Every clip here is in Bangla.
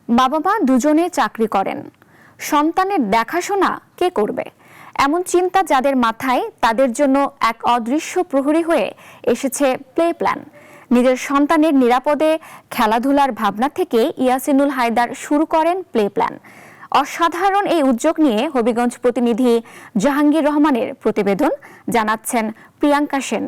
বাবা মা দুজনে চাকরি করেন, সন্তানের দেখাশোনা কে করবে? এমন চিন্তা যাদের মাথায়, তাদের জন্য এক অদৃশ্য প্রহরী হয়ে এসেছে প্লে প্ল্যান। নিজের সন্তানের নিরাপদে খেলাধুলার ভাবনা থেকে ইয়াসিনুল হায়দার শুরু করেন প্লে প্ল্যান। অসাধারণ এই উদ্যোগ নিয়ে হবিগঞ্জ প্রতিনিধি জাহাঙ্গীর রহমানের প্রতিবেদন, জানাচ্ছেন প্রিয়াঙ্কা সেন।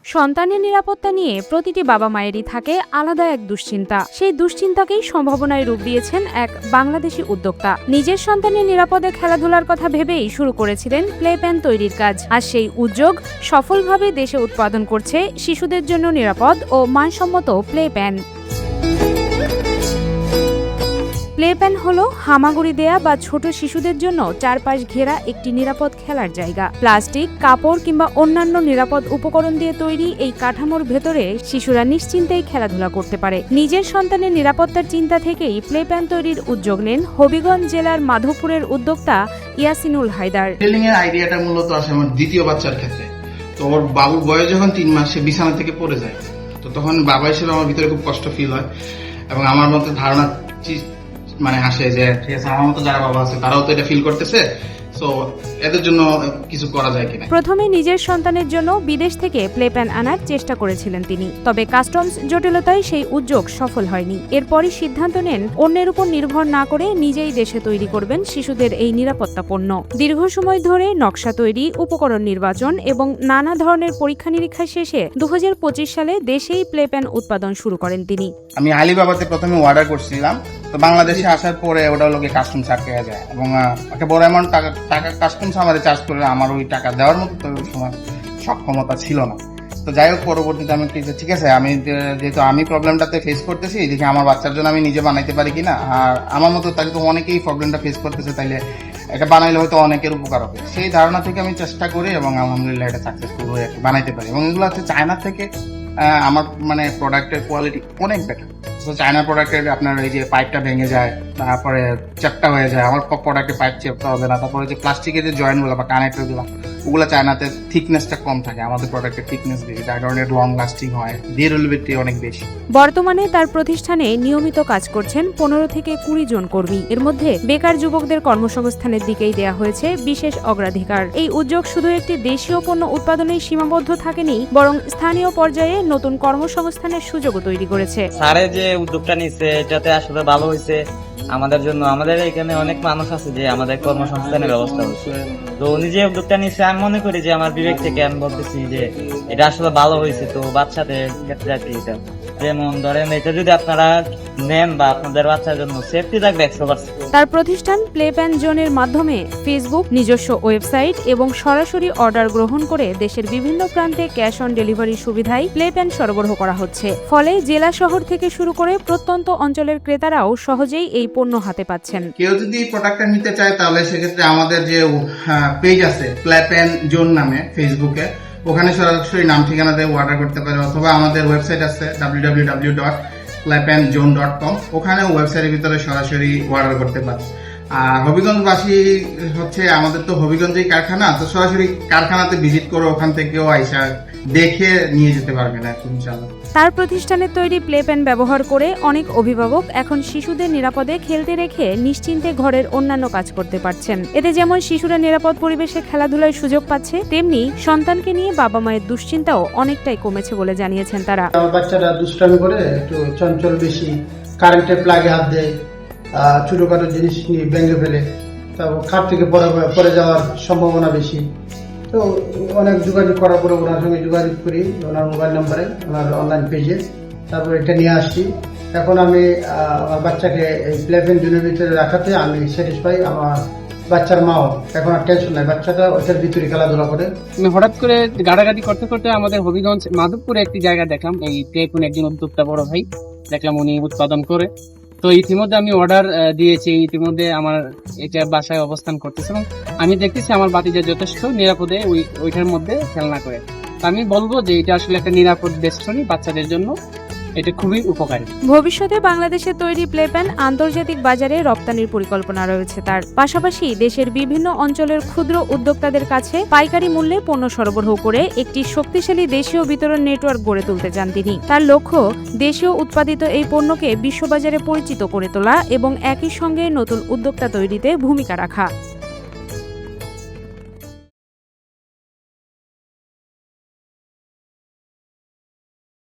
সন্তানের নিরাপত্তা নিয়ে প্রতিটি বাবা মায়েরই থাকে আলাদা এক দুশ্চিন্তা। সেই দুশ্চিন্তাকেই সম্ভাবনায় রূপ দিয়েছেন এক বাংলাদেশি উদ্যোক্তা। নিজের সন্তানের নিরাপদে খেলাধুলার কথা ভেবেই শুরু করেছিলেন প্লে প্যান তৈরির কাজ। আর সেই উদ্যোগ সফলভাবে দেশে উৎপাদন করছে শিশুদের জন্য নিরাপদ ও মানসম্মত প্লে প্যান। প্লে প্যান হলো হামাগুড়ি দেয়া বা ছোট শিশুদের জন্য চারপাশ ঘেরা একটি নিরাপদ খেলার জায়গা। প্লাস্টিক, কাপড় কিংবা অন্যান্য নিরাপদ উপকরণ দিয়ে তৈরি এই কাঠামোর ভেতরে শিশুরা নিশ্চিন্তেই খেলাধুলা করতে পারে। নিজের সন্তানের নিরাপত্তার চিন্তা থেকেই প্লে প্যান তৈরির উদ্যোগ নেন হবিগঞ্জ জেলার মাধবপুরের উদ্যোক্তা ইয়াসিনুল হায়দার। ট্রেলিং এর আইডিয়াটা মূলত আসে আমার দ্বিতীয় বাচ্চার ক্ষেত্রে। তো ওর বাবুর বয়স যখন 3 মাস, সে বিছানা থেকে পড়ে যায়। তো তখন বাবা হিসেবে আমার ভিতরে খুব কষ্ট ফিল হয় এবং আমার মধ্যে ধারণা আসে যে ঠিক আছে, আমার মতো যারা বাবা আছে তারাও তো এটা ফিল করতেছে, সো এদের জন্য কিছু করা যায় কিনা। প্রথমে নিজের সন্তানের জন্য বিদেশ থেকে প্লে প্যান আনার চেষ্টা করেছিলেন তিনি, তবে কাস্টমস জটিলতায় সেই উদ্যোগ সফল হয়নি। এরপরই সিদ্ধান্ত নেন অন্যের উপর নির্ভর না করে নিজেই দেশে তৈরি করবেন শিশুদের এই নিরাপত্তা পণ্য। দীর্ঘ সময় ধরে নকশা তৈরি, উপকরণ নির্বাচন এবং নানা ধরনের পরীক্ষা নিরীক্ষা শেষে 2025 সালে দেশেই প্লে প্যান উৎপাদন শুরু করেন তিনি। আমি আলিবাবাতে প্রথমে অর্ডার করছিলাম, তো বাংলাদেশে আসার পরে ওটা লোকে কাস্টমস আটকে যায় এবং একটা বড় অ্যামাউন্ট টাকা কাস্টমস আমাদের চার্জ করলে আমার ওই টাকা দেওয়ার মতো তো ওই সময় সক্ষমতা ছিল না। তো যাই হোক, পরবর্তীতে আমি ঠিক আছে, আমি যেহেতু আমি প্রবলেমটাতে ফেস করতেছি, দেখি আমার বাচ্চার জন্য আমি নিজে বানাইতে পারি কিনা। আর আমার মতো তাহলে তো অনেকেই প্রবলেমটা ফেস করতেছে, তাইলে এটা বানাইলে হয়তো অনেকের উপকার হবে। সেই ধারণা থেকে আমি চেষ্টা করি এবং আলহামদুলিল্লাহ এটা সাকসেসফুল হয়ে বানাইতে পারি। এবং এগুলো হচ্ছে চায়না থেকে। আমার প্রোডাক্টের কোয়ালিটি অনেক বেটার। চায়না প্রোডাক্টের আপনার এই যে পাইপটা ভেঙে যায়, তারপরে চ্যাপ্টা হয়ে যায়। আমার প্রোডাক্টের পাইপ চ্যাপ্টা হবে না। তারপরে যে প্লাস্টিকের যে জয়েন্টগুলো বা কানেক্টরগুলো, ওগুলো চায়নাতে থিকনেসটা কম থাকে, আমাদের প্রোডাক্টের থিকনেস বেশি, যার কারণে লং লাস্টিং হয়, ডিউরেবিলিটি অনেক বেশি। বর্তমানে তার প্রতিষ্ঠানে নিয়মিত কাজ করছেন 15 থেকে 20 জন কর্মী। এর মধ্যে বেকার যুবকদের কর্মসংস্থানের দিকেই দেয়া হয়েছে বিশেষ অগ্রাধিকার। এই উদ্যোগ শুধু একটি দেশীয় পণ্য উৎপাদনেই সীমাবদ্ধ থাকেনি, বরং স্থানীয় পর্যায়ে নতুন কর্মসংস্থানের সুযোগও তৈরি করেছে। স্যারে যে উদ্যোগটা নিচ্ছে এটাতে আসলে ভালো হয়েছে আমাদের জন্য। আমাদের এখানে অনেক মানুষ আছে যে আমাদের কর্মসংস্থানের ব্যবস্থা হচ্ছে, তো উনি যে উদ্যোগটা নিচ্ছে আমি মনে করি যে আমার বিবেক থেকে আমি বলতেছি যে এটা আসলে ভালো হয়েছে। তো বাচ্চাদের ক্ষেত্রে আর কি, যেমন ধরেন এটা যদি আপনারা নেন বা আপনাদের বাচ্চার জন্য সেফটি থাকবে 100%। তার প্রতিষ্ঠান প্লে প্যান জোনের মাধ্যমে ফেসবুক, নিজস্ব ওয়েবসাইট এবং সরাসরি অর্ডার গ্রহণ করে দেশের বিভিন্ন প্রান্তে ক্যাশ অন ডেলিভারি সুবিধায় প্লে প্যান সরবরাহ করা হচ্ছে। ফলে জেলা শহর থেকে শুরু করে প্রত্যন্ত অঞ্চলের ক্রেতারাও সহজেই এই পণ্য হাতে পাচ্ছেন। কেউ যদি প্রোডাক্টটা নিতে চায় তাহলে সেক্ষেত্রে আমাদের যে পেজ আছে প্লে প্যান জোন নামে ফেসবুকে, ওখানে সরাসরি নাম ঠিকানা দিয়ে অর্ডার করতে পারে, অথবা আমাদের ওয়েবসাইট আছে www.playpanzone.com, ওখানে ওয়েবসাইটের ভিতরে সরাসরি অর্ডার করতে পারে। আর হবিগঞ্জবাসী হচ্ছে আমাদের তো হবিগঞ্জেই কারখানা, তো সরাসরি কারখানাতে ভিজিট করে ওখান থেকেও আইসা দেখে নিয়ে যেতে পারবেন ইনশাআল্লাহ। তার প্রতিষ্ঠানের তৈরি প্লে প্যান ব্যবহার করে অনেক অভিভাবক এখন শিশুদের নিরাপদে খেলতে রেখে নিশ্চিন্তে ঘরের অন্যান্য কাজ করতে পারছেন। এতে যেমন শিশুরা নিরাপদ পরিবেশে খেলাধুলার সুযোগ পাচ্ছে, তেমনি সন্তানকে নিয়ে বাবা মায়ের দুশ্চিন্তাও অনেকটাই কমেছে বলে জানিয়েছেন তারা। বাচ্চারা দুষ্টামি করে, একটু চঞ্চল বেশি, কারেন্টের প্লাগে হাত দেয়, ছোটখাটো জিনিস নিয়ে ভেঙে ফেলে, তারপর খাট থেকে পড়ে যাওয়ার সম্ভাবনা বেশি। তো অনেক যোগাযোগ করার পরে ওনার সঙ্গে যোগাযোগ করি, ওনার মোবাইল নাম্বারে, ওনার অনলাইন পেজে, তারপর এটা নিয়ে আসছি। এখন আমি আমার বাচ্চাকে এই প্লে প্যান জোনের ভিতরে রাখাতে আমি স্যাটিসফাই। আমার বাচ্চার মাও এখন আর টেনশন নাই, বাচ্চাটা ওইটার ভিতরে খেলাধুলা করে। হঠাৎ করে গাড়াগাড়ি করতে করতে আমাদের হবিগঞ্জ মাধবপুরে একটি জায়গা দেখলাম, এই প্লে প্যান একজন উদ্যোক্তা বড় ভাই দেখলাম উনি উৎপাদন করে। তো ইতিমধ্যে আমি অর্ডার দিয়েছি, ইতিমধ্যে আমার এটা বাসায় অবস্থান করতেছে এবং আমি দেখতেছি আমার বাতিজা যথেষ্ট নিরাপদে ওইটার মধ্যে খেলনা করে। আমি বলবো যে এটা আসলে একটা নিরাপদ বেষ্টনী বাচ্চাদের জন্য। এটা খুবই উপকারী। ভবিষ্যতে বাংলাদেশে তৈরি প্লে প্যান আন্তর্জাতিক বাজারে রপ্তানির পরিকল্পনা রয়েছে তার। পাশাপাশি দেশের বিভিন্ন অঞ্চলের ক্ষুদ্র উদ্যোক্তাদের কাছে পাইকারি মূল্যে পণ্য সরবরাহ করে একটি শক্তিশালী দেশীয় বিতরণ নেটওয়ার্ক গড়ে তুলতে চান তিনি। তার লক্ষ্য দেশীয় উৎপাদিত এই পণ্যকে বিশ্ববাজারে পরিচিত করে তোলা এবং একই সঙ্গে নতুন উদ্যোক্তা তৈরিতে ভূমিকা রাখা।